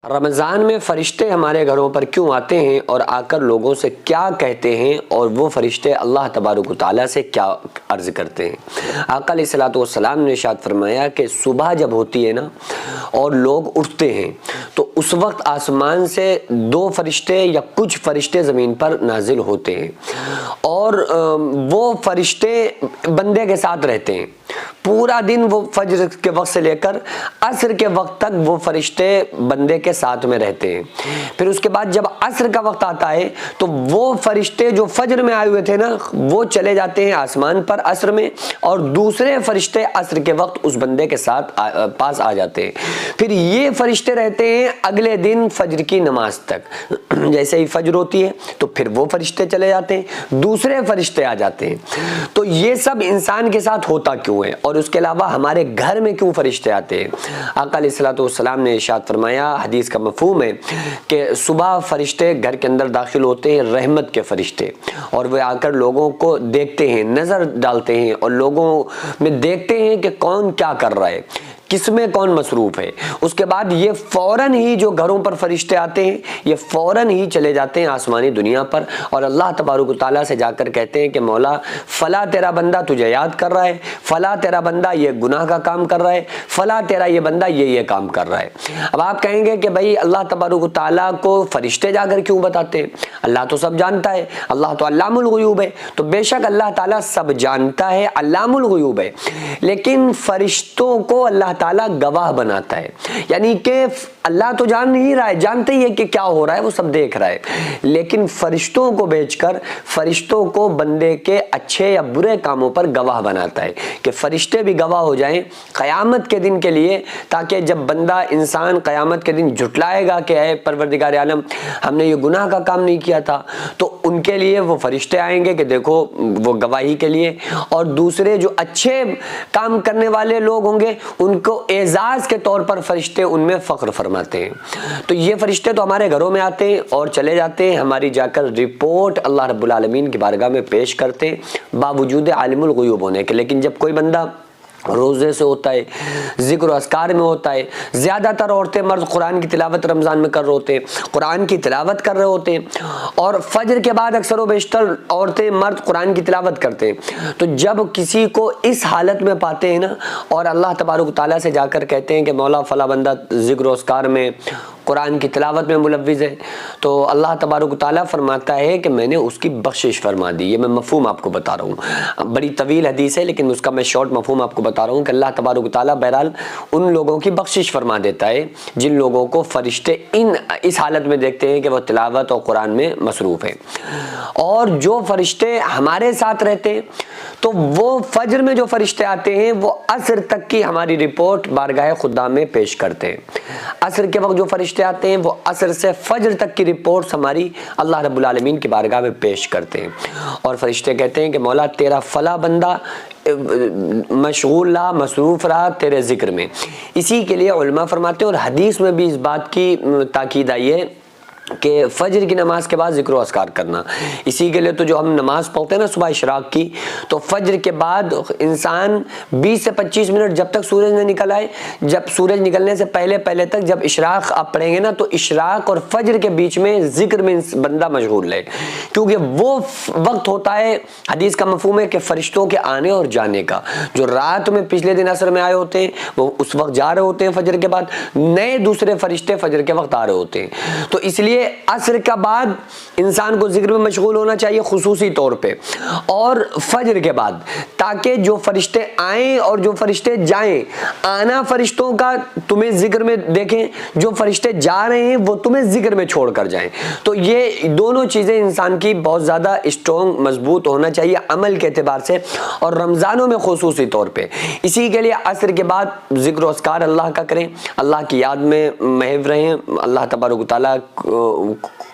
रमज़ान में फ़रिश्ते हमारे घरों पर क्यों आते हैं और आकर लोगों से क्या कहते हैं और वो फ़रिश्ते अल्लाह तबारक व तआला से क्या अर्ज़ करते हैं। आका अलैहिस्सलातु वस्सलाम ने इरशाद फरमाया कि सुबह जब होती है ना और लोग उठते हैं तो उस वक्त आसमान से दो फ़रिश्ते या कुछ फ़रिश्ते ज़मीन पर नाजिल होते हैं और वो फ़रिश्ते बंदे के साथ रहते हैं पूरा दिन। वो फजर के वक्त से लेकर असर के वक्त तक वो फरिश्ते बंदे के साथ में रहते हैं। फिर उसके बाद जब असर का वक्त आता है तो वो फरिश्ते जो फजर में आए हुए थे ना वो चले जाते हैं आसमान पर असर में, और दूसरे फरिश्ते असर के वक्त उस बंदे के साथ पास आ जाते हैं। फिर ये फरिश्ते रहते हैं अगले दिन फजर की नमाज तक। जैसे ही फजर होती है तो फिर वो फरिश्ते चले जाते हैं, दूसरे फरिश्ते आ जाते हैं। तो ये सब इंसान के साथ होता क्यों है और उसके अलावा हमारे घर में क्यों फरिश्ते आते हैं। आका अलैहिस्सलातु वस्सलाम ने इरशाद फरमाया, हदीस का मफहूम है कि सुबह फरिश्ते घर के अंदर दाखिल होते हैं, रहमत के फरिश्ते, और वे आकर लोगों को देखते हैं, नजर डालते हैं और लोगों में देखते हैं कि कौन क्या कर रहा है, किसमें कौन मसरूफ है। उसके बाद ये फौरन ही जो घरों पर फरिश्ते आते हैं ये फौरन ही चले जाते हैं आसमानी दुनिया पर और अल्लाह तबारक व तआला से जाकर कहते हैं कि मौला फला तेरा बंदा तुझे याद कर रहा है, फला तेरा बंदा ये गुनाह का काम कर रहा है, फला तेरा ये बंदा ये काम कर रहा है। अब आप कहेंगे कि भाई अल्लाह तबारक व तआला को फरिश्ते जाकर क्यों बताते हैं, अल्लाह तो सब जानता है, अल्लाह तो अल्लामुल गुयूब है। तो बेशक अल्लाह ताला सब जानता है, अल्लामुल गुयूब है, लेकिन फरिश्तों को अल्लाह ताला गवाह बनाता है। यानी कि अल्लाह तो जान नहीं रहा है, जानते ही है कि क्या हो रहा है, वो सब देख रहा है, लेकिन फरिश्तों को भेजकर फरिश्तों को बंदे के अच्छे या बुरे कामों पर गवाह बनाता है कि फरिश्ते भी गवाह हो जाएं क़यामत के दिन के लिए, ताकि जब बंदा इंसान क़यामत के दिन झुटलाएगा कि ऐ परवरदिगार आलम हमने ये गुनाह का काम नहीं किया था, तो उनके लिए वो फरिश्ते आएंगे कि देखो वो गवाही के लिए, और दूसरे जो अच्छे काम करने वाले लोग होंगे उनको एजाज के तौर पर फरिश्ते उनमें फख्र फरमाते हैं। तो ये फरिश्ते तो हमारे घरों में आते हैं और चले जाते हैं, हमारी जाकर रिपोर्ट अल्लाह रब्बुल आलमीन की बारगाह में पेश करते हैं बावजूद आलिमुल गुयूब होने के। लेकिन जब कोई बंदा रोज़े से होता है, जिक्र अस्कार में होता है, ज़्यादातर औरतें मर्द कुरान की तिलावत रमज़ान में कर रहे होते हैं, कुरान की तिलावत कर रहे होते हैं, और फजर के बाद अक्सर व बेशतर औरतें मर्द कुरान की तिलावत करते हैं। तो जब किसी को इस हालत में पाते हैं ना और अल्लाह तबारक तआला से जाकर कहते हैं कि मौला फला बंदा जिक्र अस्कार में कुरान की तिलावत में मुलव्विज़ है, तो अल्लाह तबारक तआला फरमाता है कि मैंने उसकी बख्शिश फरमा दी। ये मैं मफहूम आपको बता रहा हूँ, बड़ी तवील हदीस है लेकिन उसका मैं शॉर्ट मफहूम आपको बता रहा हूँ कि अल्लाह तबारक तआला बहरहाल उन लोगों की बख्शिश फरमा देता है जिन लोगों को फरिश्ते इस हालत में देखते हैं कि वह तिलावत और कुरान में मसरूफ़ है। और जो फरिश्ते हमारे साथ रहते हैं तो वो फजर में जो फरिश्ते आते हैं वो असर तक की हमारी रिपोर्ट बारगाह खुदा में पेश करते हैं। असर के वक्त जो फरिश्ते आते हैं वो असर से फजर तक की रिपोर्ट्स हमारी अल्लाह रब्बुल आलमीन की बारगाह में पेश करते हैं, और फरिश्ते कहते हैं कि मौला तेरा फला बंदा मशगूल रहा, मसरूफ़ रहा तेरे जिक्र में। इसी के लिए उलमा फरमाते हैं और हदीस में भी इस बात की ताकीद आई है कि फजर की नमाज के बाद जिक्र अस्कार करना। इसी के लिए तो जो हम नमाज पढ़ते हैं ना सुबह इशराक की, तो फजर के बाद इंसान 20 से 25 मिनट जब तक सूरज न निकल आए, जब सूरज निकलने से पहले पहले तक जब इशराक आप पढ़ेंगे ना तो इशराक और फजर के बीच में जिक्र में बंदा मशगूल है, क्योंकि वो वक्त होता है, हदीस का मफहूम है कि फरिश्तों के आने और जाने का। जो रात में पिछले दिन असर में आए होते हैं वो उस वक्त जा रहे होते हैं, फजर के बाद नए दूसरे फरिश्ते फजर के वक्त आ रहे होते हैं। तो इसलिए असर का बाद इंसान को जिक्र में मशगूल होना चाहिए खुसूसी तौर पे, और फजर के बाद, ताकि जो फरिश्ते आएं और जो फरिश्ते जाएं, आना फरिश्तों का तुम्हें जिक्र में देखें, जो फरिश्ते जा रहे हैं वो तुम्हें जिक्र में छोड़ कर जाएं। तो ये दोनों चीज़ें इंसान की बहुत ज़्यादा स्ट्रॉन्ग मजबूत होना चाहिए अमल के एतबार से, और रमज़ानों में खुसूसी तौर पे। इसी के लिए असर के बाद जिक्र अस्कार अल्लाह का करें, अल्लाह की याद में महव रहें, अल्लाह तबारक तआला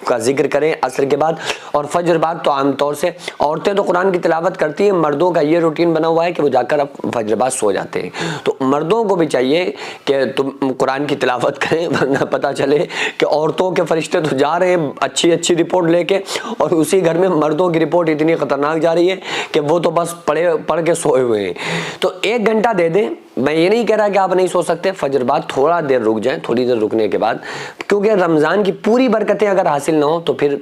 का जिक्र करें असर के बाद, और फजर बाद तो आमतौर से औरतें तो कुरान की तिलावत करती हैं, मर्दों का ये रूटीन बना हुआ है कि वो जाकर अब फजर बाद सो जाते हैं। तो मर्दों को भी चाहिए कि तुम कुरान की तिलावत करें, वरना पता चले कि औरतों के फरिश्ते तो जा रहे हैं अच्छी अच्छी रिपोर्ट लेके, और उसी घर में मर्दों की रिपोर्ट इतनी खतरनाक जा रही है कि वो तो बस पढ़ के सोए हुए हैं। तो 1 घंटा दे दें, मैं ये नहीं कह रहा कि आप नहीं सो सकते, फजर बाद थोड़ा देर रुक जाएं, थोड़ी देर रुकने के बाद, क्योंकि रमज़ान की पूरी बरकतें अगर हासिल ना हो तो फिर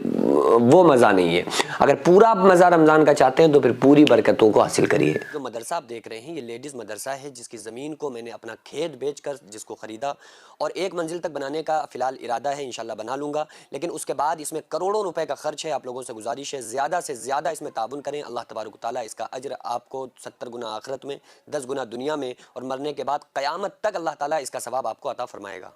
वो मज़ा नहीं है। अगर पूरा आप मज़ा रमज़ान का चाहते हैं तो फिर पूरी बरकतों को हासिल करिए। जो मदरसा आप देख रहे हैं ये लेडीज़ मदरसा है, जिसकी ज़मीन को मैंने अपना खेत बेचकर जिसको ख़रीदा, और 1 मंजिल तक बनाने का फ़िलहाल इरादा है, इंशाल्लाह बना लूँगा, लेकिन उसके बाद इसमें करोड़ों रुपए का खर्च है। आप लोगों से गुजारिश है ज़्यादा से ज़्यादा इसमें ताबुन करें। अल्लाह तबारक तआला इसका अज्र आपको 70 गुना आखिरत में, 10 गुना दुनिया में, और मरने के बाद क़यामत तक अल्लाह ताला इसका सवाब आपको अता फरमाएगा।